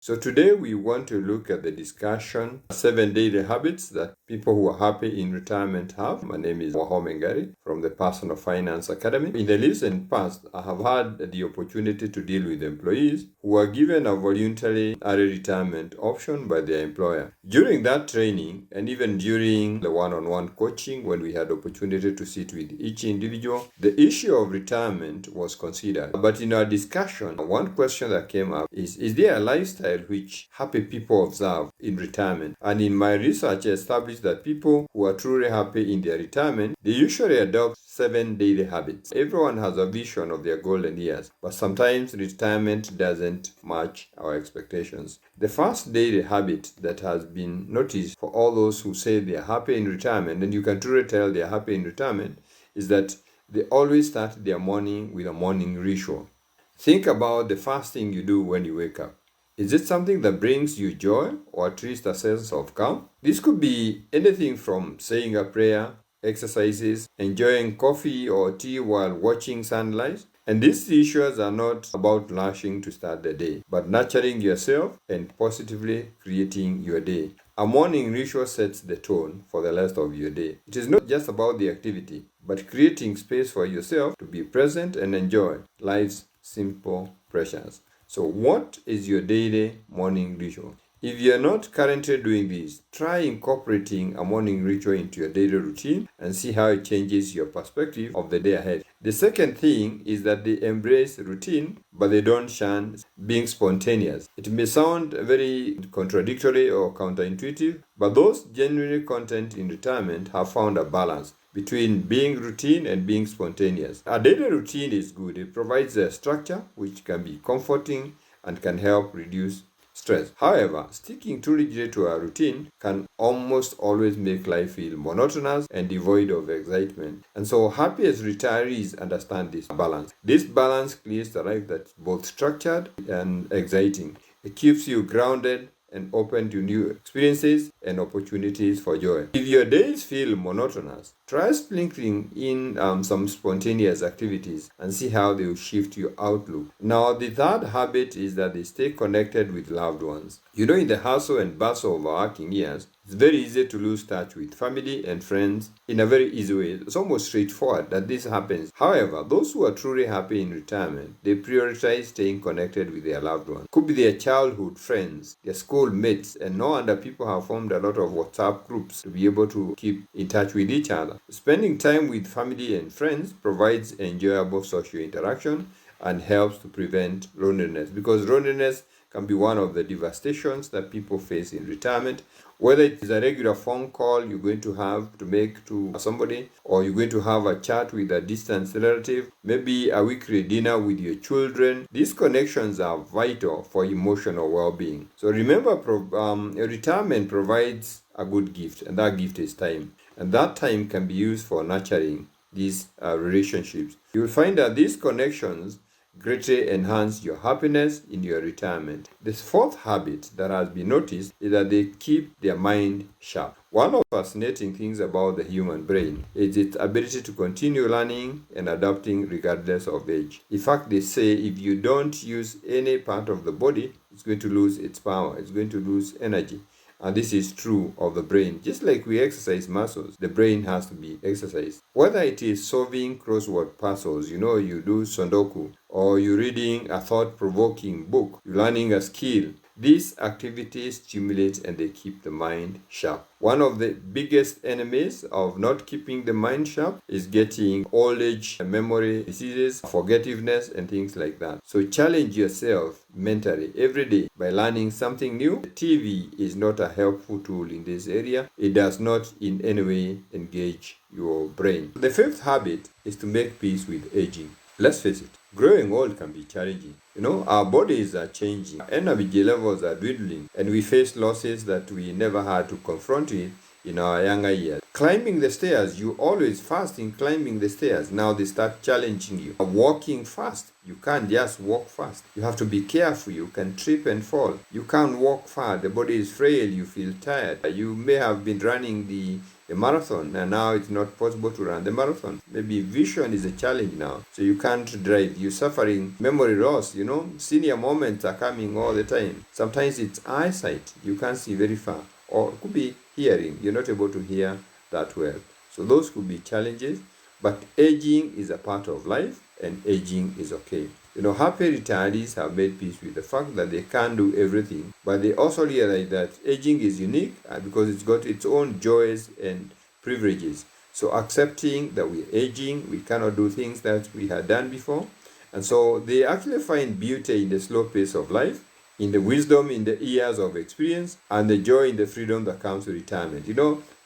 So today we want to look at the discussion 7 daily habits that people who are happy in retirement have. My name is Wahome Ngari from the Personal Finance Academy. In the recent past, I have had the opportunity to deal with employees who were given a voluntary early retirement option by their employer. During that training, and even during the one-on-one coaching, when we had opportunity to sit with each individual, the issue of retirement was considered. But in our discussion, one question that came up is there a lifestyle which happy people observe in retirement? And in my research, I established that people who are truly happy in their retirement, they usually adopt 7 daily habits. Everyone has a vision of their golden years, but sometimes retirement doesn't match our expectations. The first daily habit that has been noticed for all those who say they are happy in retirement, and you can truly tell they are happy in retirement, is that they always start their morning with a morning ritual. Think about the first thing you do when you wake up. Is it something that brings you joy or at least a sense of calm? This could be anything from saying a prayer, exercises, enjoying coffee or tea while watching sunlight. And these rituals are not about rushing to start the day, but nurturing yourself and positively creating your day. A morning ritual sets the tone for the rest of your day. It is not just about the activity, but creating space for yourself to be present and enjoy life's simple pleasures. So what is your daily morning ritual? If you are not currently doing this, try incorporating a morning ritual into your daily routine and see how it changes your perspective of the day ahead. The second thing is that they embrace routine, but they don't shun being spontaneous. It may sound very contradictory or counterintuitive, but those genuinely content in retirement have found a balance between being routine and being spontaneous. A daily routine is good. It provides a structure which can be comforting and can help reduce stress. However, sticking too rigidly to a routine can almost always make life feel monotonous and devoid of excitement. And so happiest retirees understand this balance. This balance creates a life that's both structured and exciting. It keeps you grounded and open to new experiences and opportunities for joy. If your days feel monotonous, try sprinkling in some spontaneous activities and see how they will shift your outlook. Now, the third habit is that they stay connected with loved ones. In the hustle and bustle of our working years, it's very easy to lose touch with family and friends in a very easy way. It's almost straightforward that this happens. However, those who are truly happy in retirement, they prioritize staying connected with their loved ones. Could be their childhood friends, their school mates, and no wonder people have formed a lot of WhatsApp groups to be able to keep in touch with each other. Spending time with family and friends provides enjoyable social interaction and helps to prevent loneliness, because loneliness can be one of the devastations that people face in retirement. Whether it is a regular phone call you're going to have to make to somebody, or you're going to have a chat with a distant relative, maybe a weekly dinner with your children, these connections are vital for emotional well-being. So remember, retirement provides a good gift, and that gift is time. And that time can be used for nurturing these relationships. You'll find that these connections greatly enhance your happiness in your retirement. The fourth habit that has been noticed is that they keep their mind sharp. One of the fascinating things about the human brain is its ability to continue learning and adapting regardless of age. In fact, they say if you don't use any part of the body, it's going to lose its power, it's going to lose energy. And this is true of the brain. Just like we exercise muscles, the brain has to be exercised. Whether it is solving crossword puzzles, you do Sudoku, or you're reading a thought-provoking book, you're learning a skill, these activities stimulate and they keep the mind sharp. One of the biggest enemies of not keeping the mind sharp is getting old age, memory diseases, forgetfulness, and things like that. So challenge yourself mentally every day by learning something new. The TV is not a helpful tool in this area. It does not in any way engage your brain. The fifth habit is to make peace with aging. Let's face it, growing old can be challenging. Our bodies are changing, energy levels are dwindling, and we face losses that we never had to confront with in our younger years. Climbing the stairs, you always fast in climbing the stairs. Now they start challenging you. Walking fast, you can't just walk fast. You have to be careful. You can trip and fall. You can't walk far. The body is frail. You feel tired. You may have been running the a marathon, and now it's not possible to run the marathon. Maybe vision is a challenge now, so you can't drive. You're suffering memory loss. Senior moments are coming all the time. Sometimes it's eyesight. You can't see very far. Or it could be hearing. You're not able to hear that well. So those could be challenges. But aging is a part of life, and aging is okay. Happy retirees have made peace with the fact that they can't do everything, but they also realize that aging is unique because it's got its own joys and privileges. So accepting that we're aging, we cannot do things that we had done before. And so they actually find beauty in the slow pace of life, in the wisdom, in the years of experience, and the joy in the freedom that comes with retirement.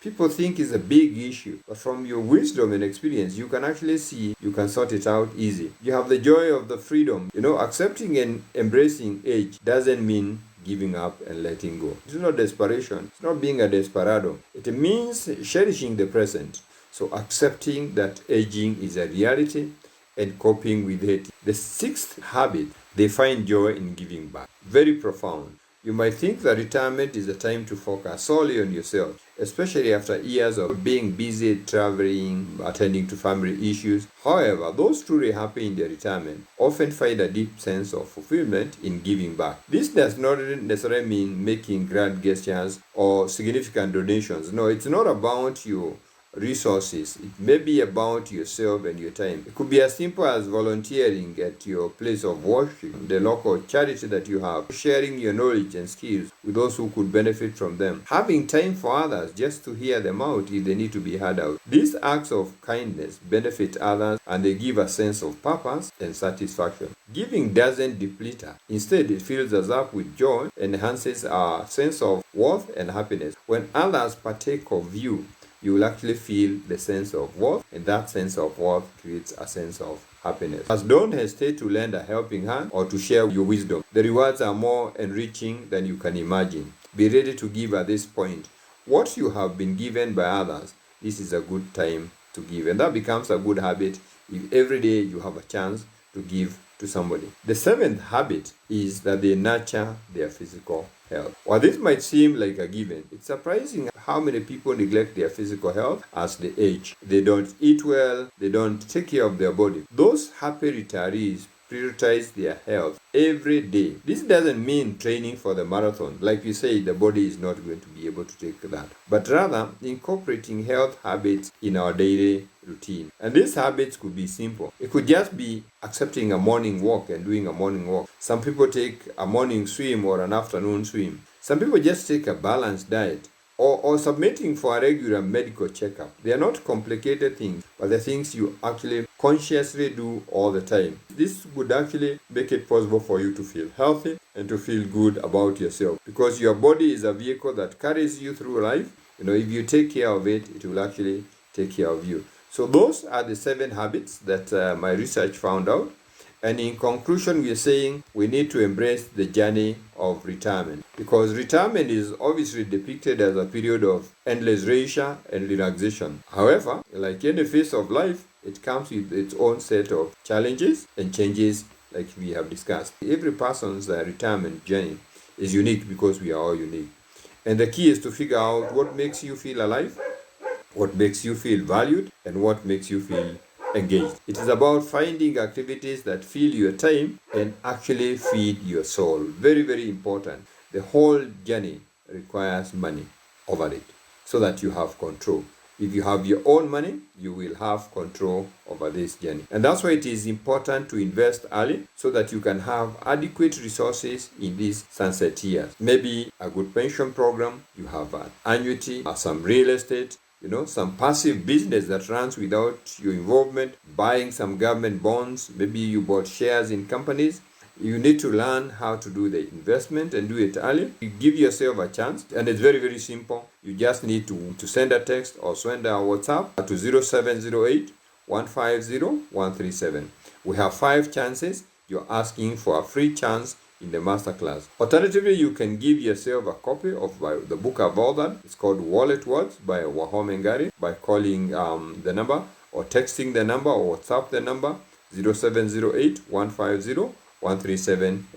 People think it's a big issue, but from your wisdom and experience, you can actually see you can sort it out easy. You have the joy of the freedom. Accepting and embracing age doesn't mean giving up and letting go. It's not desperation. It's not being a desperado. It means cherishing the present. So accepting that aging is a reality and coping with it. The sixth habit, they find joy in giving back. Very profound. You might think that retirement is a time to focus solely on yourself, especially after years of being busy, traveling, attending to family issues. However, those truly happy in their retirement often find a deep sense of fulfillment in giving back. This does not necessarily mean making grand gestures or significant donations. No, it's not about your resources. It may be about yourself and your time. It could be as simple as volunteering at your place of worship, the local charity that you have, sharing your knowledge and skills with those who could benefit from them, having time for others just to hear them out if they need to be heard out. These acts of kindness benefit others and they give a sense of purpose and satisfaction. Giving doesn't deplete us. Instead, it fills us up with joy and enhances our sense of worth and happiness. When others partake of you will actually feel the sense of worth, and that sense of worth creates a sense of happiness. As don't hesitate to lend a helping hand or to share your wisdom. The rewards are more enriching than you can imagine. Be ready to give at this point. What you have been given by others, this is a good time to give. And that becomes a good habit if every day you have a chance to give to somebody. The seventh habit is that they nurture their physical health. While this might seem like a given, it's surprising how many people neglect their physical health as they age. They don't eat well, they don't take care of their body. Those happy retirees prioritize their health every day. This doesn't mean training for the marathon. Like we say, the body is not going to be able to take that. But rather, incorporating health habits in our daily routine. And these habits could be simple. It could just be accepting a morning walk and doing a morning walk. Some people take a morning swim or an afternoon swim. Some people just take a balanced diet. Or submitting for a regular medical checkup. They are not complicated things, but the things you actually consciously do all the time. This would actually make it possible for you to feel healthy and to feel good about yourself, because your body is a vehicle that carries you through life. If you take care of it, it will actually take care of you. So those are the 7 habits that my research found out. And in conclusion, we are saying we need to embrace the journey of retirement, because retirement is obviously depicted as a period of endless leisure and relaxation. However, like any phase of life, it comes with its own set of challenges and changes, like we have discussed. Every person's retirement journey is unique because we are all unique. And the key is to figure out what makes you feel alive, what makes you feel valued, and what makes you feel engaged. It is about finding activities that fill your time and actually feed your soul. Very, very important. The whole journey requires money over it so that you have control. If you have your own money, you will have control over this journey. And that's why it is important to invest early so that you can have adequate resources in these sunset years. Maybe a good pension program, you have an annuity, some real estate, some passive business that runs without your involvement, buying some government bonds, maybe you bought shares in companies. You need to learn how to do the investment and do it early. You give yourself a chance, and it's very, very simple. You just need to send a text or send a WhatsApp to 0708 150 137. We have 5 chances. You're asking for a free chance in the masterclass. Alternatively, you can give yourself a copy of the book I've authored. It's called Wallet Words by Wahome Ngari by calling the number or texting the number or WhatsApp the number 0708 150 137.